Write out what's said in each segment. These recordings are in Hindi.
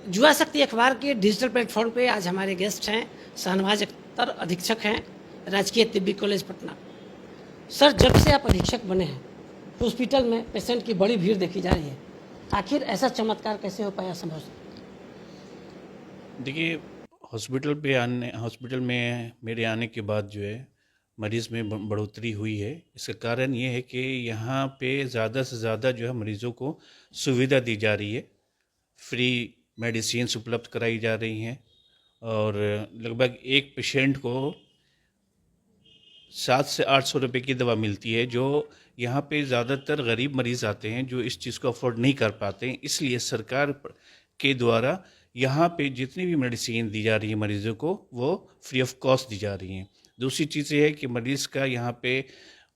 जुआ शक्ति अखबार के डिजिटल प्लेटफॉर्म पे आज हमारे गेस्ट हैं शाहनवाज अख्तर, अधीक्षक हैं राजकीय तिब्बती कॉलेज पटना। सर, जब से आप अधीक्षक बने हैं हॉस्पिटल में पेशेंट की बड़ी भीड़ देखी जा रही है, आखिर ऐसा चमत्कार कैसे हो पाया संभव? देखिए, हॉस्पिटल में मेरे आने के बाद जो है मरीज़ में बढ़ोतरी हुई है। इसका कारण ये है कि यहाँ पे ज़्यादा से ज़्यादा जो है मरीज़ों को सुविधा दी जा रही है। फ्री मेडिसिन्स उपलब्ध कराई जा रही हैं और लगभग एक पेशेंट को 700 से 800 रुपये की दवा मिलती है, जो यहाँ पे ज़्यादातर गरीब मरीज़ आते हैं जो इस चीज़ को अफोर्ड नहीं कर पाते हैं। इसलिए सरकार के द्वारा यहाँ पे जितनी भी मेडिसिन दी जा रही है मरीज़ों को, वो फ्री ऑफ कॉस्ट दी जा रही हैं। दूसरी चीज़ ये है कि मरीज़ का यहाँ पे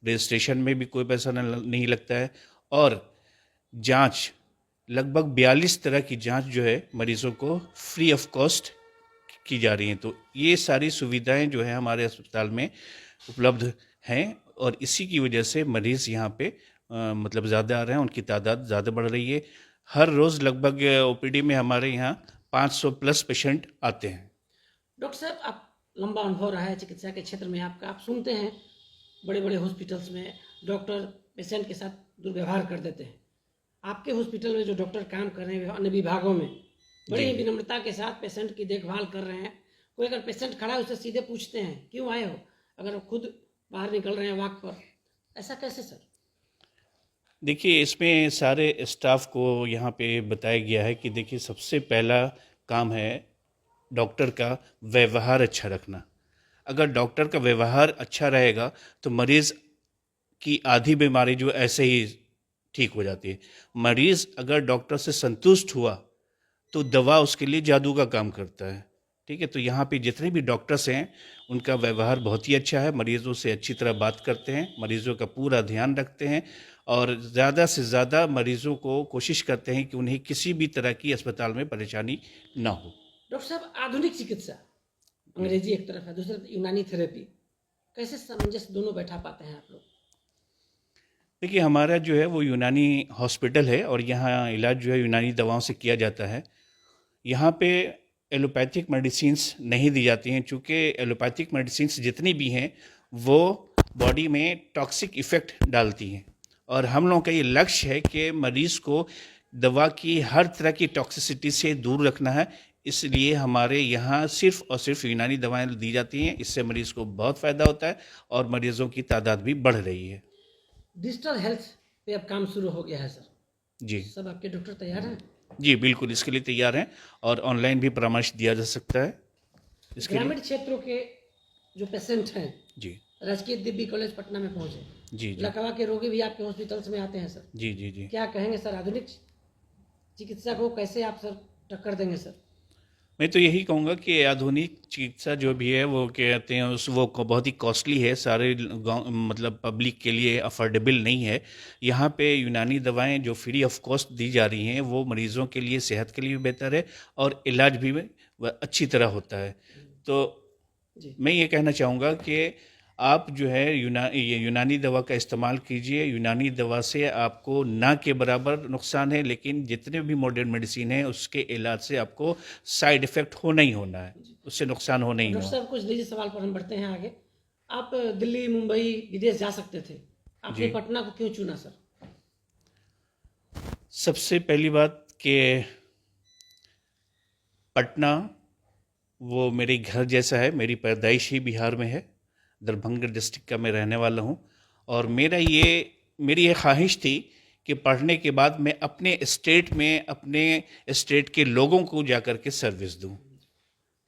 रजिस्ट्रेशन में भी कोई पैसा नहीं लगता है और जांच लगभग 42 तरह की जांच जो है मरीज़ों को फ्री ऑफ कॉस्ट की जा रही हैं। तो ये सारी सुविधाएं जो है हमारे अस्पताल में उपलब्ध हैं और इसी की वजह से मरीज़ यहाँ पे मतलब ज़्यादा आ रहे हैं, उनकी तादाद ज़्यादा बढ़ रही है। हर रोज़ लगभग ओपीडी में हमारे यहाँ 500 प्लस पेशेंट आते हैं। डॉक्टर साहब, आप लंबा अनुभव रहा है चिकित्सा के क्षेत्र में आपका, आप सुनते हैं बड़े बड़े हॉस्पिटल्स में डॉक्टर पेशेंट के साथ दुर्व्यवहार कर देते हैं। आपके हॉस्पिटल में जो डॉक्टर काम कर रहे हैं अन्य विभागों में बड़ी ही विनम्रता के साथ पेशेंट की देखभाल कर रहे हैं। कोई अगर पेशेंट खड़ा है उससे सीधे पूछते हैं क्यों आए हो, अगर वो खुद बाहर निकल रहे हैं वॉक पर, ऐसा कैसे सर? देखिए, इसमें सारे स्टाफ को यहाँ पे बताया गया है कि देखिए, सबसे पहला काम है डॉक्टर का व्यवहार अच्छा रखना। अगर डॉक्टर का व्यवहार अच्छा रहेगा तो मरीज़ की आधी बीमारी जो ऐसे ही ठीक हो जाती है। मरीज़ अगर डॉक्टर से संतुष्ट हुआ तो दवा उसके लिए जादू का काम करता है। ठीक है, तो यहाँ पे जितने भी डॉक्टर्स हैं उनका व्यवहार बहुत ही अच्छा है, मरीज़ों से अच्छी तरह बात करते हैं, मरीज़ों का पूरा ध्यान रखते हैं और ज़्यादा से ज़्यादा मरीज़ों को कोशिश करते हैं कि उन्हें किसी भी तरह की अस्पताल में परेशानी ना हो। डॉक्टर साहब, आधुनिक चिकित्सा अंग्रेजी एक तरफ है, दूसरी तरफ यूनानी थेरेपी, कैसे सामंजस्य दोनों बैठा पाते हैं आप लोग? देखिए, हमारा जो है वो यूनानी हॉस्पिटल है और यहाँ इलाज जो है यूनानी दवाओं से किया जाता है। यहाँ पे एलोपैथिक मेडिसिन्स नहीं दी जाती हैं, चूँकि एलोपैथिक मेडिसिन्स जितनी भी हैं वो बॉडी में टॉक्सिक इफ़ेक्ट डालती हैं और हम लोगों का ये लक्ष्य है कि मरीज़ को दवा की हर तरह की टॉक्सिसिटी से दूर रखना है। इसलिए हमारे यहाँ सिर्फ़ और सिर्फ यूनानी दवाएं दी जाती हैं। इससे मरीज़ को बहुत फ़ायदा होता है और मरीज़ों की तादाद भी बढ़ रही है। डिजिटल हेल्थ पे अब काम शुरू हो गया है सर, जी सब आपके डॉक्टर तैयार हैं? जी, बिल्कुल इसके लिए तैयार हैं और ऑनलाइन भी परामर्श दिया जा सकता है इसके लिए। ग्रामीण क्षेत्रों के जो पेशेंट हैं जी राजकीय दिब्बी कॉलेज पटना में पहुंचे, जी जी लकवा के रोगी भी आपके हॉस्पिटल्स में आते हैं सर, जी जी जी क्या कहेंगे सर? आधुनिक चिकित्सा को कैसे आप सर टक्कर देंगे सर? मैं तो यही कहूँगा कि आधुनिक चिकित्सा जो भी है वो कहते हैं बहुत ही कॉस्टली है, सारे गाँव मतलब पब्लिक के लिए अफोर्डेबल नहीं है। यहाँ पे यूनानी दवाएं जो फ्री ऑफ कॉस्ट दी जा रही हैं वो मरीज़ों के लिए, सेहत के लिए भी बेहतर है और इलाज भी अच्छी तरह होता है। तो मैं ये कहना चाहूँगा कि आप जो है ये यूनानी दवा का इस्तेमाल कीजिए। यूनानी दवा से आपको ना के बराबर नुकसान है, लेकिन जितने भी मॉडर्न मेडिसिन है उसके इलाज से आपको साइड इफ़ेक्ट होना ही होना है, उससे नुकसान होना ही डॉक्टर होना। साहब, कुछ निजी सवाल पर हम बढ़ते हैं आगे। आप दिल्ली, मुंबई, विदेश जा सकते थे, आपने जी, पटना को क्यों चुना सर? सबसे पहली बात कि पटना वो मेरे घर जैसा है। मेरी पैदाइश ही बिहार में है, दरभंगा डिस्ट्रिक्ट का मैं रहने वाला हूँ और मेरी ये ख्वाहिश थी कि पढ़ने के बाद मैं अपने स्टेट के लोगों को जा कर के सर्विस दूँ।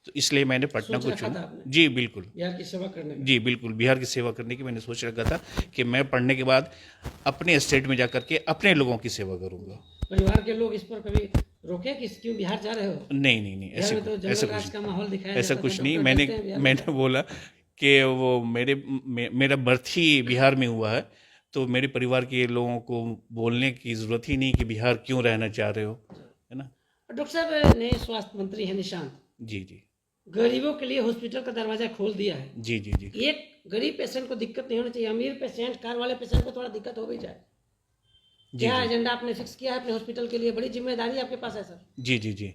तो इसलिए मैंने पटना सोच को रखा था चुना। आपने जी बिल्कुल। बिहार की सेवा करने का? जी बिल्कुल, बिहार की सेवा करने की मैंने सोच रखा था कि मैं पढ़ने के बाद अपने स्टेट में जा कर के अपने लोगों की सेवा करूँगा। परिवार के लोग इस पर कभी रोके कि क्यों बिहार जा रहे हो? नहीं नहीं नहीं, बिहार में तो जंगल राज का माहौल दिखाया ऐसा जाता था, कुछ नहीं। डॉक्टर मैंने डरते हैं बिहार में। मैंने बोला कि वो मेरा बर्थ ही बिहार में हुआ है, तो मेरे परिवार के लोगों को बोलने की ज़रूरत ही नहीं कि बिहार क्यों रहना चाह रहे हो, है ना। डॉक्टर साहब, नए स्वास्थ्य मंत्री हैं निशांत, जी जी गरीबों के लिए हॉस्पिटल का दरवाजा खोल दिया है। जी जी जी एक गरीब पेशेंट को दिक्कत नहीं होनी चाहिए, अमीर पेशेंट, कार वाले पेशेंट को थोड़ा दिक्कत हो भी जाए। जी क्या जी एजेंडा आपने फिक्स किया है अपने हॉस्पिटल के लिए? बड़ी जिम्मेदारी आपके पास है सर। जी जी जी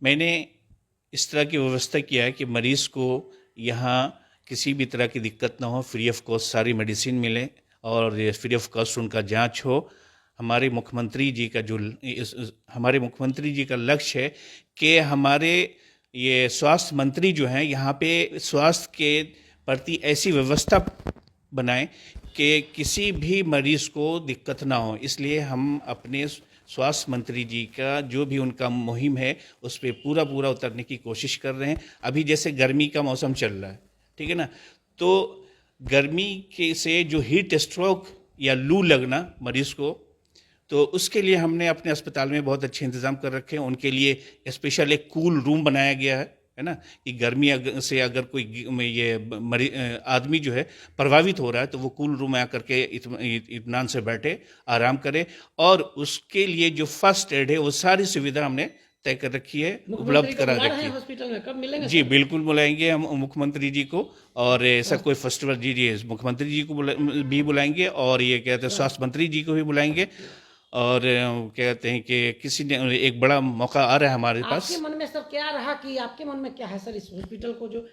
मैंने इस तरह की व्यवस्था किया है कि मरीज़ को यहाँ किसी भी तरह की दिक्कत ना हो, फ्री ऑफ कॉस्ट सारी मेडिसिन मिले और फ्री ऑफ कॉस्ट उनका जांच हो। हमारे मुख्यमंत्री जी का हमारे मुख्यमंत्री जी का लक्ष्य है कि हमारे ये स्वास्थ्य मंत्री जो हैं यहाँ पे स्वास्थ्य के प्रति ऐसी व्यवस्था बनाएं कि किसी भी मरीज़ को दिक्कत ना हो। इसलिए हम अपने स्वास्थ्य मंत्री जी का जो भी उनका मुहिम है उस पर पूरा पूरा उतरने की कोशिश कर रहे हैं। अभी जैसे गर्मी का मौसम चल रहा है, ठीक है ना, तो गर्मी के से जो हीट स्ट्रोक या लू लगना मरीज़ को, तो उसके लिए हमने अपने अस्पताल में बहुत अच्छे इंतज़ाम कर रखे हैं। उनके लिए स्पेशल एक कूल रूम बनाया गया है ना, कि गर्मी से अगर कोई ये आदमी जो है प्रभावित हो रहा है तो वो कूल रूम में आकर के इत्मीनान से बैठे, आराम करे, और उसके लिए जो फर्स्ट एड है वो सारी सुविधा हमने तय कर रखी है, उपलब्ध करा रखी है। हॉस्पिटल में कब मिलेंगे? जी बिल्कुल बुलाएंगे हम मुख्यमंत्री जी को, और ऐसा कोई फेस्टिवल जी मुख्यमंत्री जी को भी बुलाएंगे, और ये कहते हैं स्वास्थ्य मंत्री जी को भी बुलाएंगे, और कहते हैं कि किसी ने एक बड़ा मौका आ रहा है हमारे पास। आपके मन में सर क्या रहा कि आपके मन में क्या है सर, इस हॉस्पिटल को जो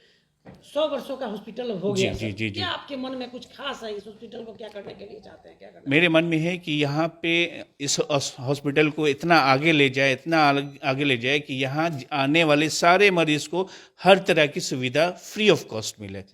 100 वर्षों का हॉस्पिटल हो गया जी, जी, जी। क्या आपके मन में कुछ खास है? इस हॉस्पिटल को क्या करने के लिए चाहते हैं, क्या करना? मेरे मन में है कि यहाँ पे इस हॉस्पिटल को इतना आगे ले जाए, इतना आगे ले जाए कि यहाँ आने वाले सारे मरीज को हर तरह की सुविधा फ्री ऑफ कॉस्ट मिले।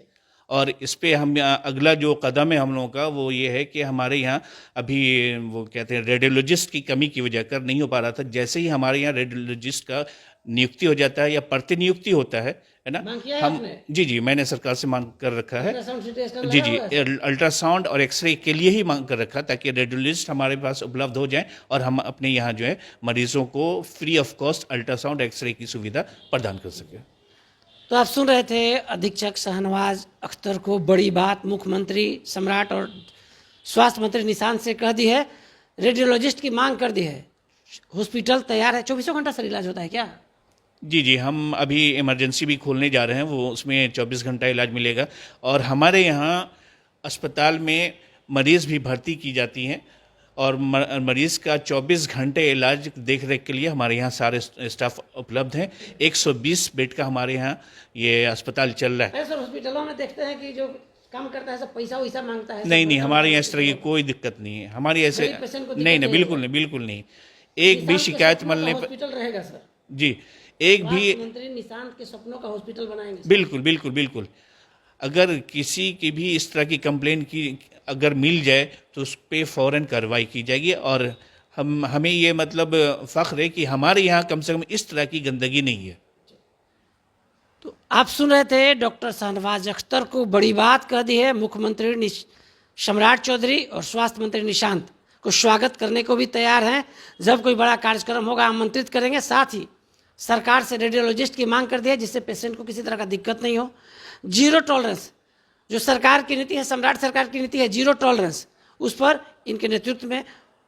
और इस पे हम अगला जो कदम है हम लोगों का वो ये है कि हमारे यहाँ अभी वो कहते हैं रेडियोलॉजिस्ट की कमी की वजह कर नहीं हो पा रहा था। जैसे ही हमारे यहाँ रेडियोलॉजिस्ट का नियुक्ति हो जाता है या प्रतिनियुक्ति होता है ना, मांग किया है हम आपने? जी मैंने सरकार से मांग कर रखा है। अल्ट्रासाउंड सिटी स्कैन जी लगा हुआ है? अल्ट्रासाउंड और एक्सरे के लिए ही मांग कर रखा, ताकि रेडियोलॉजिस्ट हमारे पास उपलब्ध हो जाए और हम अपने यहाँ जो है मरीजों को free of cost ultrasound x ray की सुविधा प्रदान कर सकें। तो आप सुन रहे थे अधीक्षक शाहनवाज अख्तर को बड़ी बात मुख्यमंत्री सम्राट और स्वास्थ्य मंत्री निशांत से कह दी है। रेडियोलॉजिस्ट की मांग कर दी है, हॉस्पिटल तैयार है। 24 घंटा सर इलाज होता है क्या? जी हम अभी इमरजेंसी भी खोलने जा रहे हैं, वो उसमें 24 घंटा इलाज मिलेगा। और हमारे यहाँ अस्पताल में मरीज़ भी भर्ती की जाती हैं, और मरीज़ का 24 घंटे इलाज देख रेख के लिए हमारे यहाँ सारे स्टाफ उपलब्ध हैं। 120 बेड का हमारे यहाँ ये अस्पताल चल रहा है। सर हॉस्पिटलों में देखते हैं कि जो काम करता है सब पैसा वैसा मांगता है। नहीं हमारे यहाँ इस तरह की कोई दिक्कत नहीं है। हमारी ऐसे नहीं बिल्कुल नहीं। एक भी शिकायत मिलने पर हॉस्पिटल रहेगा सर। जी एक भी मंत्री निशांत के सपनों का हॉस्पिटल बनाएंगे। बिल्कुल। अगर किसी की भी इस तरह की कंप्लेन की अगर मिल जाए तो उस पर फ़ौरन कार्रवाई की जाएगी। और हमें ये मतलब फ़ख्र है कि हमारे यहाँ कम से कम इस तरह की गंदगी नहीं है। तो आप सुन रहे थे डॉक्टर शाहनवाज अख्तर को बड़ी बात कह दी है। मुख्यमंत्री सम्राट चौधरी और स्वास्थ्य मंत्री निशांत को स्वागत करने को भी तैयार हैं। जब कोई बड़ा कार्यक्रम होगा आमंत्रित करेंगे। साथ ही सरकार से रेडियोलॉजिस्ट की मांग कर दी है, जिससे पेशेंट को किसी तरह का दिक्कत नहीं हो। जीरो टॉलरेंस जो सरकार की नीति है, सम्राट सरकार की नीति है जीरो टॉलरेंस, उस पर इनके नेतृत्व में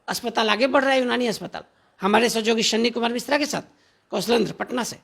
अस्पताल आगे बढ़ रहा है, यूनानी अस्पताल। हमारे सहयोगी शनि कुमार मिश्रा के साथ कौशलेंद्र, पटना से।